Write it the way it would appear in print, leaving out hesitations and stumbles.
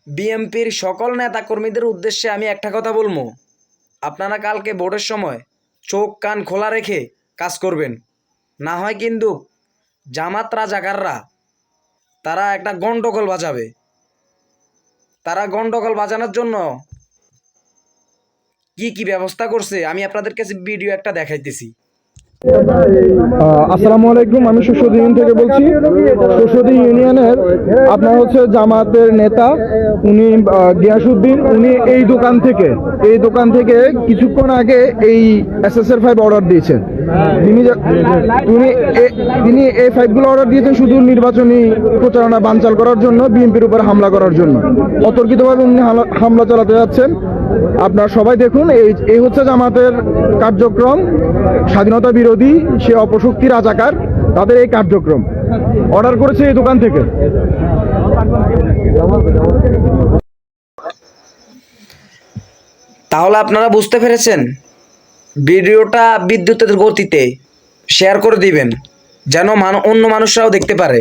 বিএনপির সকল নেতাকর্মীদের উদ্দেশ্যে আমি একটা কথা বলবো, আপনারা কালকে ভোটের সময় চোখ কান খোলা রেখে কাজ করবেন। না হয় কিন্তু জামাত রাজাকাররা তারা একটা গন্ডগোল বাজাবে। তারা গন্ডগোল বাজানোর জন্য কি কি ব্যবস্থা করছে আমি আপনাদের কাছে ভিডিও একটা দেখাইতেছি। আসসালামু আলাইকুম, আমি সুসদী ইউনিয়ন থেকে বলছি। সুসদী ইউনিয়নের আপনার হচ্ছে জামাতের নেতা উনি গিয়াসউদ্দিন, উনি এই দোকান থেকে কিছুক্ষণ আগে এই SSR-5 অর্ডার দিয়েছেন। তিনি এই 5গুলো অর্ডার দিয়েছেন শুধু নির্বাচনী প্রচারণা বানচাল করার জন্য, বিএনপির উপর হামলা করার জন্য। অতর্কিতভাবে উনি হামলা চালাতে যাচ্ছেন। আপনারা সবাই দেখুন, এই হচ্ছে জামাতের কার্যক্রম। স্বাধীনতা বিরোধী, সে অপশক্তি রাজাকার, তাদের এই কার্যক্রম অর্ডার করেছে এই দোকান থেকে। তাহলে আপনারা বুঝতে পেরেছেন, ভিডিওটা বিদ্যুতের গতিতে শেয়ার করে দিবেন যেন অন্য মানুষরাও দেখতে পারে।